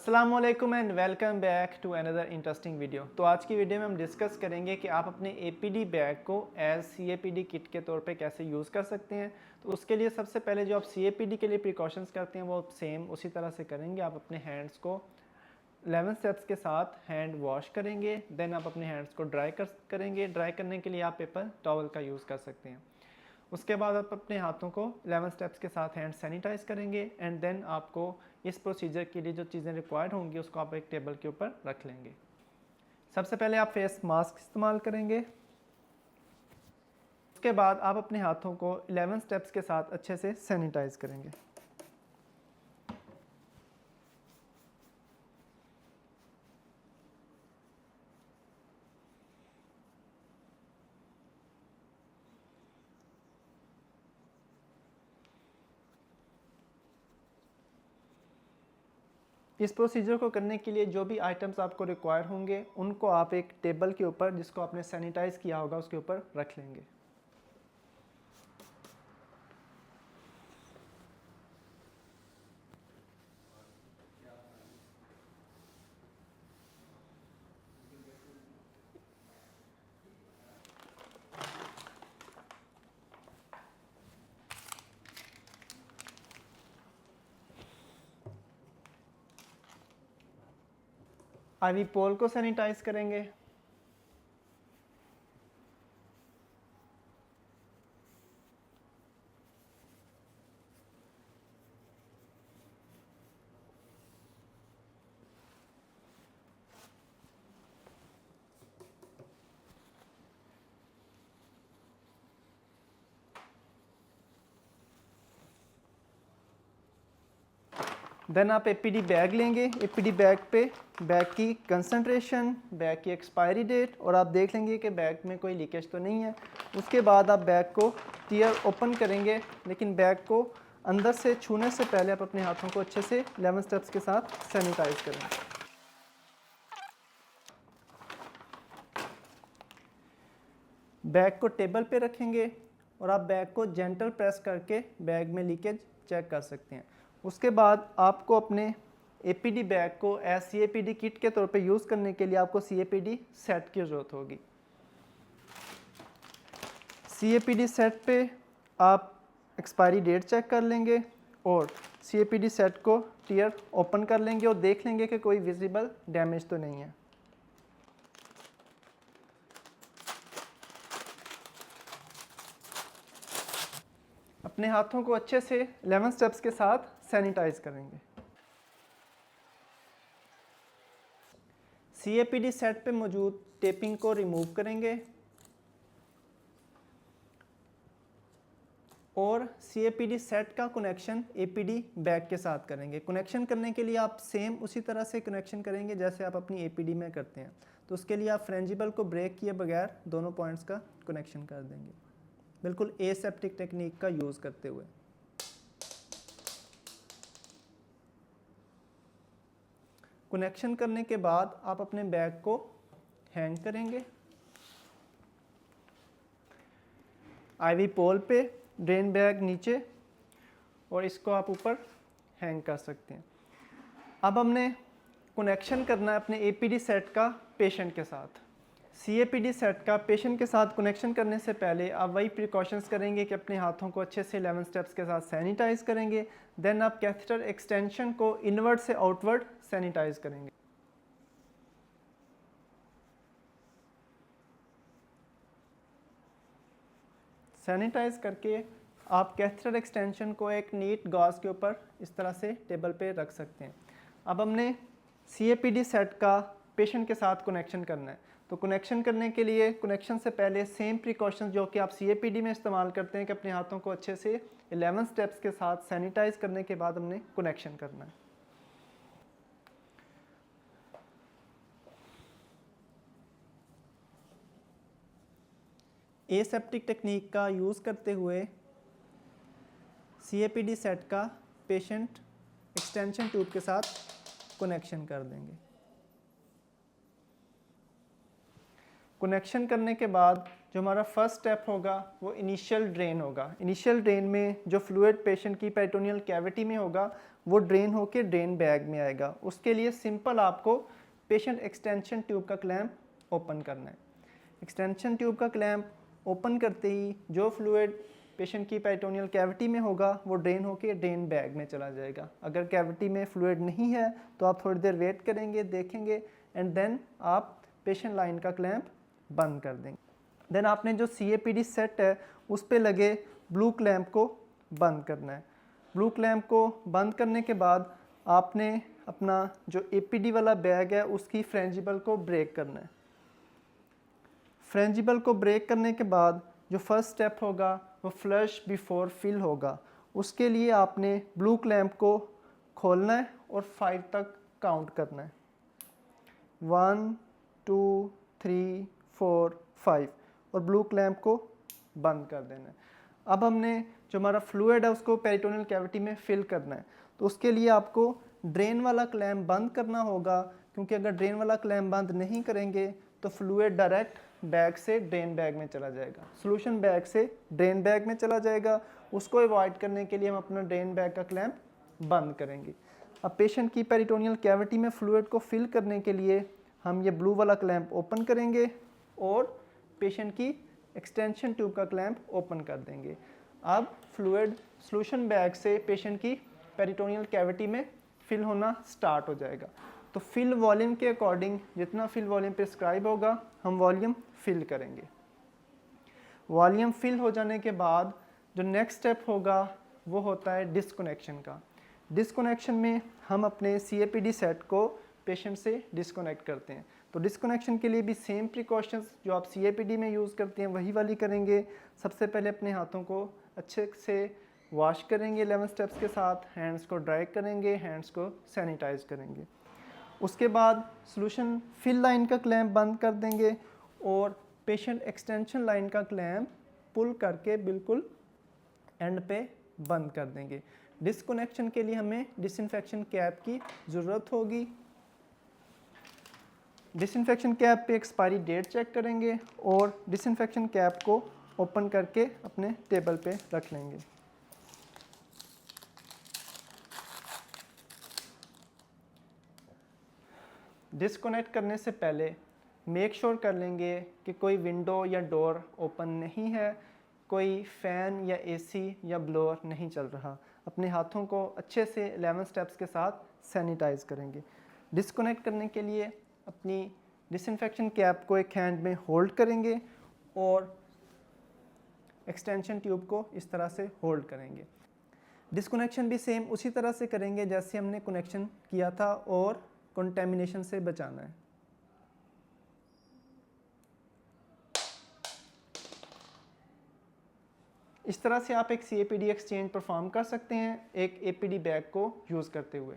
अस्सलाम वालेकुम and welcome back to another interesting video. तो आज की वीडियो में हम डिस्कस करेंगे कि आप अपने एपीडी बैग को एज सीएपीडी किट के तौर पे कैसे यूज़ कर सकते हैं। तो उसके लिए सबसे पहले जो आप सीएपीडी के लिए प्रिकॉशंस करते हैं वो सेम उसी तरह से करेंगे। आप अपने हैंड्स को 11 स्टेप्स के साथ हैंड वॉश करेंगे, देन आप अपने हैंड्स को करेंगे। ड्राई करने के लिए आप पेपर टॉवल का यूज़ कर सकते हैं। उसके बाद आप अपने हाथों को 11 स्टेप्स के साथ हैंड सैनिटाइज करेंगे एंड देन आपको इस प्रोसीजर के लिए जो चीज़ें रिक्वायर्ड होंगी उसको आप एक टेबल के ऊपर रख लेंगे। सबसे पहले आप फेस मास्क इस्तेमाल करेंगे। उसके बाद आप अपने हाथों को 11 स्टेप्स के साथ अच्छे से सैनिटाइज करेंगे। इस प्रोसीजर को करने के लिए जो भी आइटम्स आपको रिक्वायर होंगे उनको आप एक टेबल के ऊपर जिसको आपने सैनिटाइज किया होगा उसके ऊपर रख लेंगे। आईवी पोल को सैनिटाइज करेंगे। देन आप एपीडी बैग लेंगे। एपीडी बैग पे बैग की कंसंट्रेशन, बैग की एक्सपायरी डेट और आप देख लेंगे कि बैग में कोई लीकेज तो नहीं है। उसके बाद आप बैग को टीयर ओपन करेंगे, लेकिन बैग को अंदर से छूने से पहले आप अपने हाथों को अच्छे से 11 स्टेप्स के साथ सैनिटाइज करेंगे। बैग को टेबल पे रखेंगे और आप बैग को जेंटल प्रेस करके बैग में लीकेज चेक कर सकते हैं। उसके बाद आपको अपने एपीडी बैग को एज सीएपीडी किट के तौर पे यूज़ करने के लिए आपको सीएपीडी सेट की ज़रूरत होगी। सीएपीडी सेट पे आप एक्सपायरी डेट चेक कर लेंगे और सीएपीडी सेट को टीयर ओपन कर लेंगे और देख लेंगे कि कोई विजिबल डैमेज तो नहीं है। अपने हाथों को अच्छे से 11 स्टेप्स के साथ सैनिटाइज करेंगे। सीएपीडी सेट पे मौजूद टेपिंग को रिमूव करेंगे और सीएपीडी सेट का कनेक्शन एपीडी बैग के साथ करेंगे। कनेक्शन करने के लिए आप सेम उसी तरह से कनेक्शन करेंगे जैसे आप अपनी एपीडी में करते हैं। तो उसके लिए आप फ्रेंजिबल को ब्रेक किए बगैर दोनों पॉइंट्स का कनेक्शन कर देंगे, बिल्कुल एसेप्टिक टेक्निक का यूज़ करते हुए। कनेक्शन करने के बाद आप अपने बैग को हैंग करेंगे आईवी पोल पे, ड्रेन बैग नीचे और इसको आप ऊपर हैंग कर सकते हैं। अब हमने कनेक्शन करना है अपने एपीडी सेट का पेशेंट के साथ। सीएपीडी सेट का पेशेंट के साथ कनेक्शन करने से पहले आप वही प्रिकॉशंस करेंगे कि अपने हाथों को अच्छे से 11 स्टेप्स के साथ सैनिटाइज करेंगे। देन आप कैथेटर एक्सटेंशन को इनवर्ड से आउटवर्ड सैनिटाइज करेंगे। सैनिटाइज करके आप कैथेटर एक्सटेंशन को एक नीट गॉज के ऊपर इस तरह से टेबल पे रख सकते हैं। अब हमने सीएपीडी सेट का पेशेंट के साथ कनेक्शन करना है। तो कनेक्शन करने के लिए कनेक्शन से पहले सेम प्रिकॉशंस जो कि आप सीएपीडी में इस्तेमाल करते हैं कि अपने हाथों को अच्छे से 11 स्टेप्स के साथ सैनिटाइज करने के बाद हमने कनेक्शन करना है। एसेप्टिक टेक्निक का यूज़ करते हुए सीएपीडी सेट का पेशेंट एक्सटेंशन ट्यूब के साथ कनेक्शन कर देंगे। कनेक्शन करने के बाद जो हमारा फर्स्ट स्टेप होगा वो इनिशियल ड्रेन होगा। इनिशियल ड्रेन में जो फ्लूइड पेशेंट की पेरिटोनियल कैविटी में होगा वो ड्रेन होके ड्रेन बैग में आएगा। उसके लिए सिंपल आपको पेशेंट एक्सटेंशन ट्यूब का क्लैंप ओपन करना है। एक्सटेंशन ट्यूब का क्लैंप ओपन करते ही जो फ्लूइड पेशेंट की पेरिटोनियल कैविटी में होगा वो ड्रेन होके ड्रेन बैग में चला जाएगा। अगर कैविटी में फ्लूइड नहीं है तो आप थोड़ी देर वेट करेंगे, देखेंगे एंड देन आप पेशेंट लाइन का क्लैंप बंद कर देंगे। देन आपने जो CAPD सेट है उस पे लगे ब्लू क्लैंप को बंद करना है। ब्लू क्लैंप को बंद करने के बाद आपने अपना जो APD वाला बैग है उसकी फ्रेंजिबल को ब्रेक करना है। फ्रेंजिबल को ब्रेक करने के बाद जो फर्स्ट स्टेप होगा वो फ्लश बिफोर फिल होगा। उसके लिए आपने ब्लू क्लैंप को खोलना है और 5 तक काउंट करना है। 1 2 3 4 5 और ब्लू क्लैंप को बंद कर देना है। अब हमने जो हमारा फ्लूइड है उसको पेरिटोनियल कैविटी में फिल करना है, तो उसके लिए आपको ड्रेन वाला क्लैंप बंद करना होगा, क्योंकि अगर ड्रेन वाला क्लैंप बंद नहीं करेंगे तो फ्लूइड डायरेक्ट बैग से ड्रेन बैग में चला जाएगा, सोल्यूशन बैग से ड्रेन बैग में चला जाएगा। उसको अवॉइड करने के लिए हम अपना ड्रेन बैग का क्लैंप बंद करेंगे। अब पेशेंट की पेरिटोनियल कैविटी में फ्लूइड को फिल करने के लिए हम ये ब्लू वाला क्लैंप ओपन करेंगे और पेशेंट की एक्सटेंशन ट्यूब का क्लैंप ओपन कर देंगे। अब फ्लूइड सोल्यूशन बैग से पेशेंट की पेरिटोनियल कैविटी में फिल होना स्टार्ट हो जाएगा। तो फिल वॉल्यूम के अकॉर्डिंग जितना फिल वॉल्यूम प्रिस्क्राइब होगा हम वॉल्यूम फिल करेंगे। वॉल्यूम फिल हो जाने के बाद जो नेक्स्ट स्टेप होगा वो होता है डिस्कनेक्शन का। डिस्कनेक्शन में हम अपने CAPD सेट को पेशेंट से डिस्कनेक्ट करते हैं। तो डिस्कनेक्शन के लिए भी सेम प्रिकॉशंस जो आप CAPD में यूज़ करते हैं वही वाली करेंगे। सबसे पहले अपने हाथों को अच्छे से वॉश करेंगे 11 स्टेप्स के साथ, हैंड्स को ड्राई करेंगे, हैंड्स को सैनिटाइज करेंगे। उसके बाद सोल्यूशन फिल लाइन का क्लैंप बंद कर देंगे और पेशेंट एक्सटेंशन लाइन का क्लैंप पुल करके बिल्कुल एंड पे बंद कर देंगे। डिस्कनेक्शन के लिए हमें डिसइंफेक्शन कैप की ज़रूरत होगी। डिसइंफेक्शन कैप पे एक्सपायरी डेट चेक करेंगे और डिसइंफेक्शन कैप को ओपन करके अपने टेबल पे रख लेंगे। डिस्कनेक्ट करने से पहले मेक श्योर कर लेंगे कि कोई विंडो या डोर ओपन नहीं है, कोई फ़ैन या AC या ब्लोअर नहीं चल रहा। अपने हाथों को अच्छे से 11 स्टेप्स के साथ सैनिटाइज करेंगे। डिस्कनेक्ट करने के लिए अपनी डिसइंफेक्शन कैप को एक हैंड में होल्ड करेंगे और एक्सटेंशन ट्यूब को इस तरह से होल्ड करेंगे। डिस्कनेक्शन भी सेम उसी तरह से करेंगे जैसे हमने कनेक्शन किया था और कंटेमिनेशन से बचाना है। इस तरह से आप एक CAPD एक्सचेंज परफॉर्म कर सकते हैं एक APD बैग को यूज़ करते हुए।